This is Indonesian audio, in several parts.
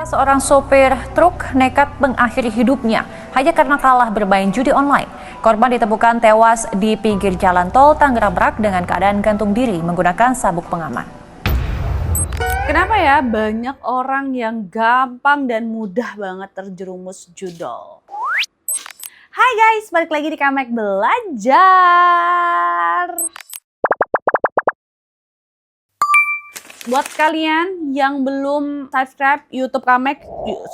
Seorang sopir truk nekat mengakhiri hidupnya hanya karena kalah bermain judi online. Korban ditemukan tewas di pinggir jalan tol Tangerang Merak dengan keadaan gantung diri menggunakan sabuk pengaman. Kenapa ya banyak orang yang gampang dan mudah banget terjerumus judol? Hai guys, balik lagi di Kamek Belajar. Buat kalian yang belum subscribe YouTube Kamek,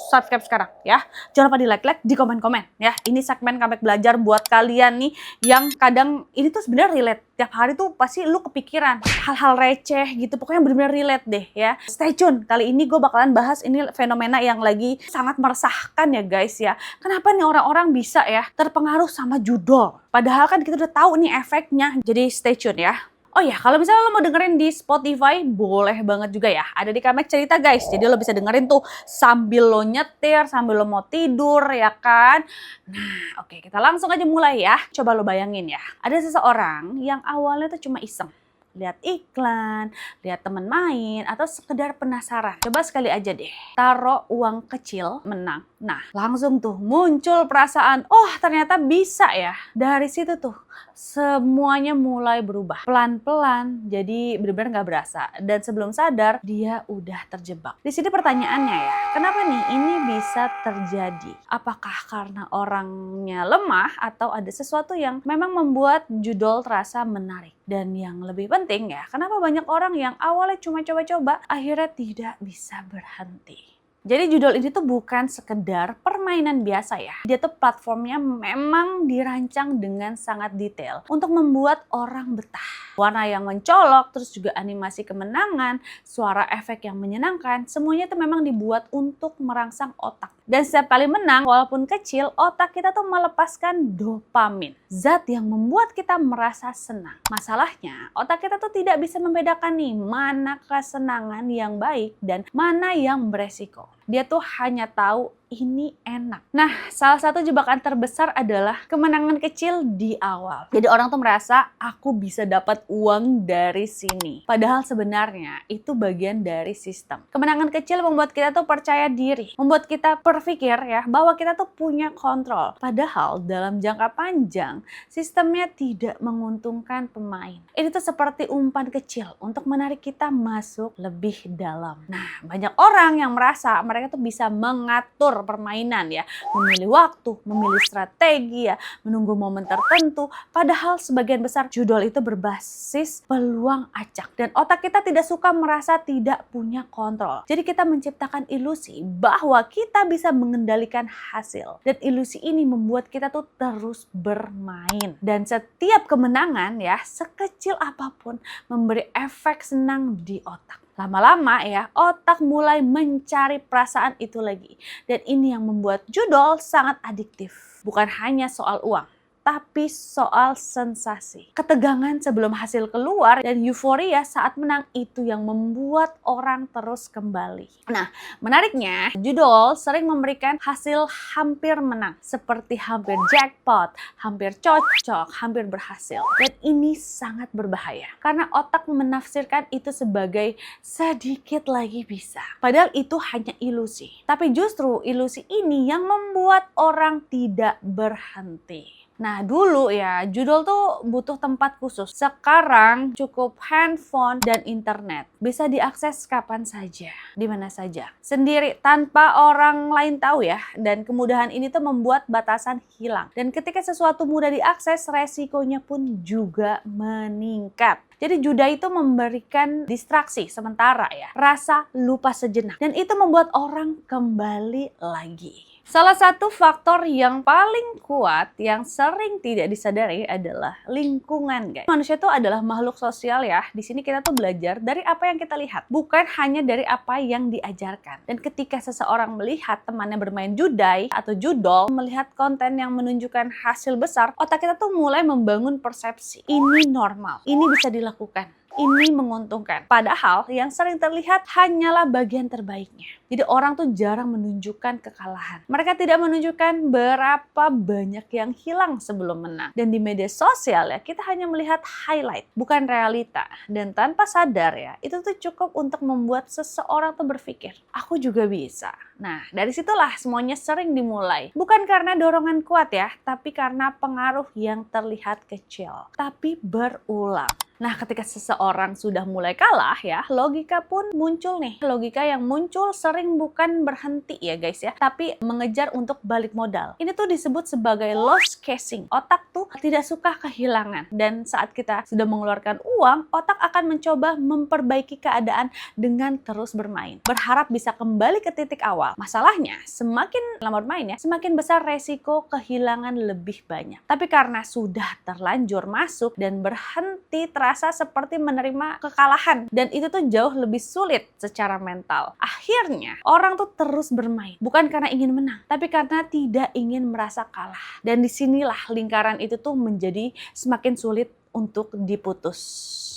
subscribe sekarang ya. Jangan lupa di like, di komen-komen ya. Ini segmen Kamek Belajar buat kalian nih yang kadang ini tuh sebenarnya relate. Tiap hari tuh pasti lu kepikiran hal-hal receh gitu. Pokoknya bener-bener relate deh ya. Stay tune. Kali ini gue bakalan bahas ini fenomena yang lagi sangat meresahkan ya guys ya. Kenapa nih orang-orang bisa ya terpengaruh sama judol? Padahal kan kita udah tahu nih efeknya. Jadi stay tune ya. Oh ya, kalau misalnya lo mau dengerin di Spotify, boleh banget juga ya. Ada di Kamek Cerita guys, jadi lo bisa dengerin tuh sambil lo nyetir, sambil lo mau tidur ya kan. Nah oke, kita langsung aja mulai ya. Coba lo bayangin ya, ada seseorang yang awalnya tuh cuma iseng. Lihat iklan, lihat temen main, atau sekedar penasaran. Coba sekali aja deh, taruh uang kecil, menang. Nah, langsung tuh muncul perasaan, oh ternyata bisa ya. Dari situ tuh, semuanya mulai berubah. Pelan-pelan, jadi benar-benar nggak berasa. Dan sebelum sadar, dia udah terjebak. Di sini pertanyaannya ya, kenapa nih ini bisa terjadi? Apakah karena orangnya lemah, atau ada sesuatu yang memang membuat judol terasa menarik? Dan yang lebih penting ya, kenapa banyak orang yang awalnya cuma coba-coba, akhirnya tidak bisa berhenti. Jadi judol ini tuh bukan sekedar permainan biasa ya. Dia tuh platformnya memang dirancang dengan sangat detail untuk membuat orang betah. Warna yang mencolok, terus juga animasi kemenangan, suara efek yang menyenangkan, semuanya tuh memang dibuat untuk merangsang otak. Dan setiap kali menang, walaupun kecil, otak kita tuh melepaskan dopamin. Zat yang membuat kita merasa senang. Masalahnya, otak kita tuh tidak bisa membedakan nih mana kesenangan yang baik dan mana yang beresiko. Dia tuh hanya tahu ini enak. Nah, salah satu jebakan terbesar adalah kemenangan kecil di awal. Jadi orang tuh merasa aku bisa dapat uang dari sini. Padahal sebenarnya itu bagian dari sistem. Kemenangan kecil membuat kita tuh percaya diri. Membuat kita berpikir ya bahwa kita tuh punya kontrol. Padahal dalam jangka panjang sistemnya tidak menguntungkan pemain. Ini tuh seperti umpan kecil untuk menarik kita masuk lebih dalam. Nah, banyak orang yang merasa mereka tuh bisa mengatur permainan ya, memilih waktu, memilih strategi ya, menunggu momen tertentu. Padahal sebagian besar judol itu berbasis peluang acak dan otak kita tidak suka merasa tidak punya kontrol. Jadi kita menciptakan ilusi bahwa kita bisa mengendalikan hasil dan ilusi ini membuat kita tuh terus bermain. Dan setiap kemenangan ya, sekecil apapun memberi efek senang di otak. Lama-lama ya, otak mulai mencari perasaan itu lagi. Dan ini yang membuat judol sangat adiktif. Bukan hanya soal uang, tapi soal sensasi. Ketegangan sebelum hasil keluar dan euforia saat menang itu yang membuat orang terus kembali. Nah, menariknya, judol sering memberikan hasil hampir menang. Seperti hampir jackpot, hampir cocok, hampir berhasil. Dan ini sangat berbahaya. Karena otak menafsirkan itu sebagai sedikit lagi bisa. Padahal itu hanya ilusi. Tapi justru ilusi ini yang membuat orang tidak berhenti. Nah dulu ya judol tuh butuh tempat khusus. Sekarang cukup handphone dan internet. Bisa diakses kapan saja, di mana saja. Sendiri tanpa orang lain tahu ya. Dan kemudahan ini tuh membuat batasan hilang. Dan ketika sesuatu mudah diakses, resikonya pun juga meningkat. Jadi juda itu memberikan distraksi sementara ya. Rasa lupa sejenak. Dan itu membuat orang kembali lagi. Salah satu faktor yang paling kuat yang sering tidak disadari adalah lingkungan, guys. Manusia itu adalah makhluk sosial ya. Di sini kita tuh belajar dari apa yang kita lihat, bukan hanya dari apa yang diajarkan. Dan ketika seseorang melihat temannya bermain judai atau judol, melihat konten yang menunjukkan hasil besar, otak kita tuh mulai membangun persepsi. Ini normal, ini bisa dilakukan, ini menguntungkan. Padahal yang sering terlihat hanyalah bagian terbaiknya. Jadi orang tuh jarang menunjukkan kekalahan. Mereka tidak menunjukkan berapa banyak yang hilang sebelum menang. Dan di media sosial ya, kita hanya melihat highlight, bukan realita. Dan tanpa sadar ya, itu tuh cukup untuk membuat seseorang tuh berpikir, aku juga bisa. Nah, dari situlah semuanya sering dimulai. Bukan karena dorongan kuat ya, tapi karena pengaruh yang terlihat kecil, tapi berulang. Nah, ketika seseorang sudah mulai kalah ya, logika pun muncul nih. Logika yang muncul sering bukan berhenti ya guys ya, tapi mengejar untuk balik modal. Ini tuh disebut sebagai loss casing. Otak tuh tidak suka kehilangan. Dan saat kita sudah mengeluarkan uang, otak akan mencoba memperbaiki keadaan dengan terus bermain. Berharap bisa kembali ke titik awal. Masalahnya, semakin lama bermain ya, semakin besar resiko kehilangan lebih banyak. Tapi karena sudah terlanjur masuk dan berhenti terasa seperti menerima kekalahan. Dan itu tuh jauh lebih sulit secara mental. Akhirnya, orang tuh terus bermain. Bukan karena ingin menang, tapi karena tidak ingin merasa kalah. Dan disinilah lingkaran itu tuh menjadi semakin sulit untuk diputus.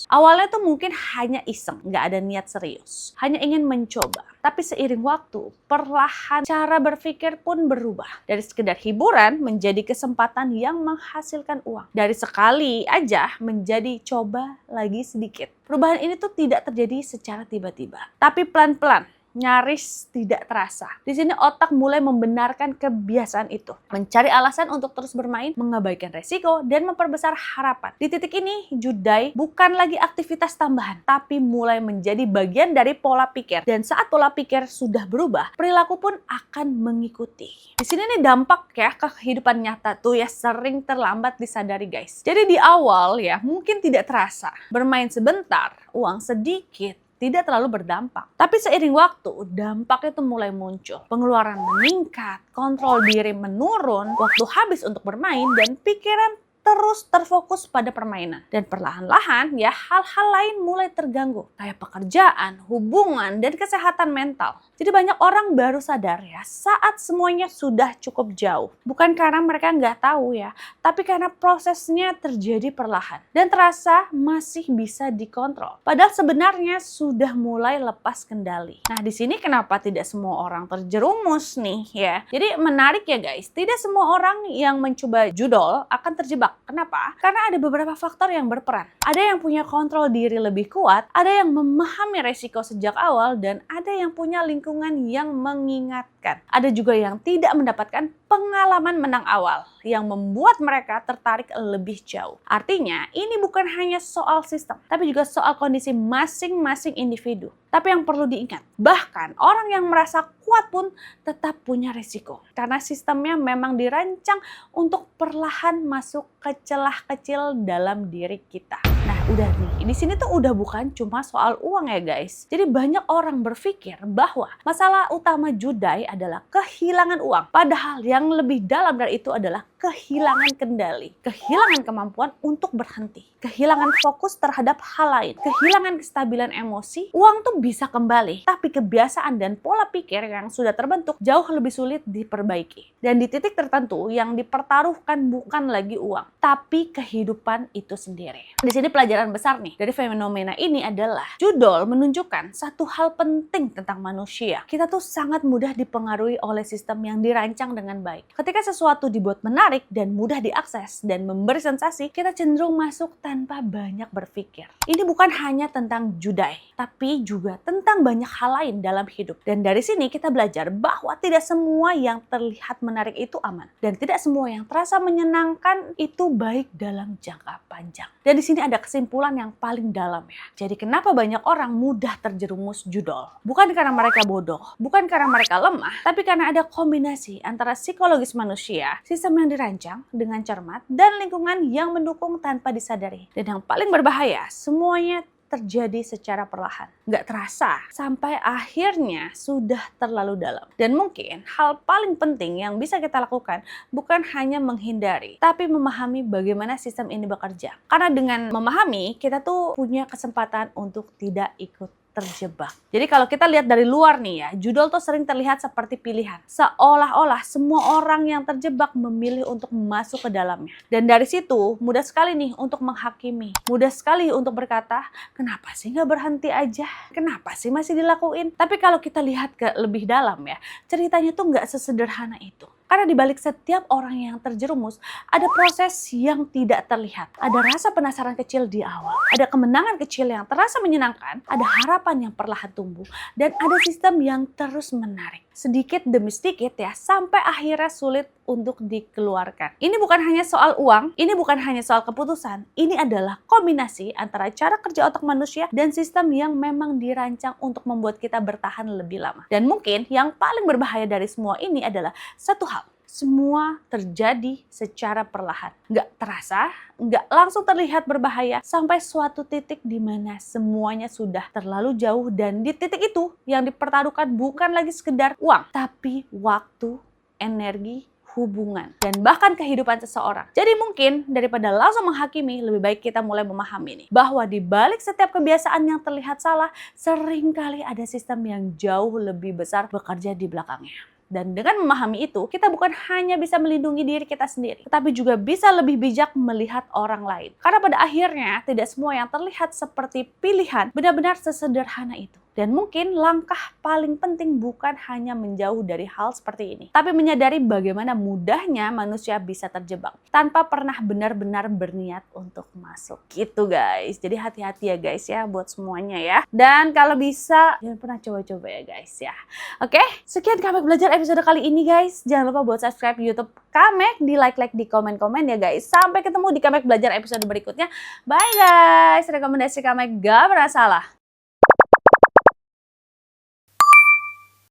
Awalnya tuh mungkin hanya iseng, nggak ada niat serius. Hanya ingin mencoba. Tapi seiring waktu, perlahan cara berpikir pun berubah. Dari sekedar hiburan menjadi kesempatan yang menghasilkan uang. Dari sekali aja menjadi coba lagi sedikit. Perubahan ini tuh tidak terjadi secara tiba-tiba. Tapi pelan-pelan. Nyaris tidak terasa. Di sini otak mulai membenarkan kebiasaan itu. Mencari alasan untuk terus bermain, mengabaikan resiko, dan memperbesar harapan. Di titik ini, judai bukan lagi aktivitas tambahan, tapi mulai menjadi bagian dari pola pikir. Dan saat pola pikir sudah berubah, perilaku pun akan mengikuti. Di sini nih dampak ya ke kehidupan nyata tuh ya sering terlambat disadari guys. Jadi di awal ya mungkin tidak terasa. Bermain sebentar, uang sedikit, tidak terlalu berdampak. Tapi seiring waktu, dampak itu mulai muncul. Pengeluaran meningkat, kontrol diri menurun, waktu habis untuk bermain, dan pikiran terus terfokus pada permainan. Dan perlahan-lahan ya hal-hal lain mulai terganggu. Kayak pekerjaan, hubungan, dan kesehatan mental. Jadi banyak orang baru sadar ya saat semuanya sudah cukup jauh. Bukan karena mereka nggak tahu ya, tapi karena prosesnya terjadi perlahan. Dan terasa masih bisa dikontrol. Padahal sebenarnya sudah mulai lepas kendali. Nah di sini kenapa tidak semua orang terjerumus nih ya. Jadi menarik ya guys, tidak semua orang yang mencoba judol akan terjebak. Kenapa? Karena ada beberapa faktor yang berperan. Ada yang punya kontrol diri lebih kuat, ada yang memahami resiko sejak awal, dan ada yang punya lingkungan yang mengingatkan. Ada juga yang tidak mendapatkan pengalaman menang awal, yang membuat mereka tertarik lebih jauh. Artinya, ini bukan hanya soal sistem, tapi juga soal kondisi masing-masing individu. Tapi yang perlu diingat, bahkan orang yang merasa kuat pun tetap punya risiko. Karena sistemnya memang dirancang untuk perlahan masuk ke celah kecil dalam diri kita. Nah, udah nih, di sini tuh udah bukan cuma soal uang ya guys. Jadi banyak orang berpikir bahwa masalah utama judai adalah kehilangan uang. Padahal yang lebih dalam dari itu adalah kehilangan kendali, kehilangan kemampuan untuk berhenti, kehilangan fokus terhadap hal lain, kehilangan kestabilan emosi. Uang tuh bisa kembali, tapi kebiasaan dan pola pikir yang sudah terbentuk jauh lebih sulit diperbaiki. Dan di titik tertentu yang dipertaruhkan bukan lagi uang, tapi kehidupan itu sendiri. Di sini pelajaran besar nih dari fenomena ini adalah judul menunjukkan satu hal penting tentang manusia. Kita tuh sangat mudah dipengaruhi oleh sistem yang dirancang dengan baik. Ketika sesuatu dibuat menarik dan mudah diakses dan memberi sensasi, kita cenderung masuk tanpa banyak berpikir. Ini bukan hanya tentang judai, tapi juga tentang banyak hal lain dalam hidup. Dan dari sini kita belajar bahwa tidak semua yang terlihat menarik itu aman. Dan tidak semua yang terasa menyenangkan itu baik dalam jangka panjang. Dan di sini ada kesimpulan yang paling dalam ya. Jadi kenapa banyak orang mudah terjerumus judol? Bukan karena mereka bodoh, bukan karena mereka lemah, tapi karena ada kombinasi antara psikologis manusia, sistem yang dirancang dengan cermat, dan lingkungan yang mendukung tanpa disadari. Dan yang paling berbahaya, semuanya terjadi secara perlahan. Nggak terasa sampai akhirnya sudah terlalu dalam. Dan mungkin hal paling penting yang bisa kita lakukan bukan hanya menghindari, tapi memahami bagaimana sistem ini bekerja. Karena dengan memahami, kita tuh punya kesempatan untuk tidak ikut terjebak. Jadi kalau kita lihat dari luar nih ya, judul tuh sering terlihat seperti pilihan. Seolah-olah semua orang yang terjebak memilih untuk masuk ke dalamnya. Dan dari situ mudah sekali nih untuk menghakimi. Mudah sekali untuk berkata, kenapa sih nggak berhenti aja? Kenapa sih masih dilakuin? Tapi kalau kita lihat ke lebih dalam ya, ceritanya tuh nggak sesederhana itu. Karena di balik setiap orang yang terjerumus, ada proses yang tidak terlihat. Ada rasa penasaran kecil di awal. Ada kemenangan kecil yang terasa menyenangkan. Ada harapan yang perlahan tumbuh. Dan ada sistem yang terus menarik. Sedikit demi sedikit ya, sampai akhirnya sulit untuk dikeluarkan. Ini bukan hanya soal uang, ini bukan hanya soal keputusan. Ini adalah kombinasi antara cara kerja otak manusia dan sistem yang memang dirancang untuk membuat kita bertahan lebih lama. Dan mungkin yang paling berbahaya dari semua ini adalah satu hal. Semua terjadi secara perlahan. Nggak terasa, nggak langsung terlihat berbahaya sampai suatu titik di mana semuanya sudah terlalu jauh, dan di titik itu yang dipertaruhkan bukan lagi sekedar uang, tapi waktu, energi, hubungan, dan bahkan kehidupan seseorang. Jadi mungkin daripada langsung menghakimi, lebih baik kita mulai memahami nih, bahwa di balik setiap kebiasaan yang terlihat salah, seringkali ada sistem yang jauh lebih besar bekerja di belakangnya. Dan dengan memahami itu, kita bukan hanya bisa melindungi diri kita sendiri, tetapi juga bisa lebih bijak melihat orang lain. Karena pada akhirnya, tidak semua yang terlihat seperti pilihan benar-benar sesederhana itu. Dan mungkin langkah paling penting bukan hanya menjauh dari hal seperti ini, tapi menyadari bagaimana mudahnya manusia bisa terjebak tanpa pernah benar-benar berniat untuk masuk. Gitu guys. Jadi hati-hati ya guys ya buat semuanya ya. Dan kalau bisa jangan pernah coba-coba ya guys ya. Oke, sekian Kamek Belajar episode kali ini guys. Jangan lupa buat subscribe YouTube Kamek, di like-like, di komen-komen ya guys. Sampai ketemu di Kamek Belajar episode berikutnya. Bye guys. Rekomendasi Kamek gak pernah salah.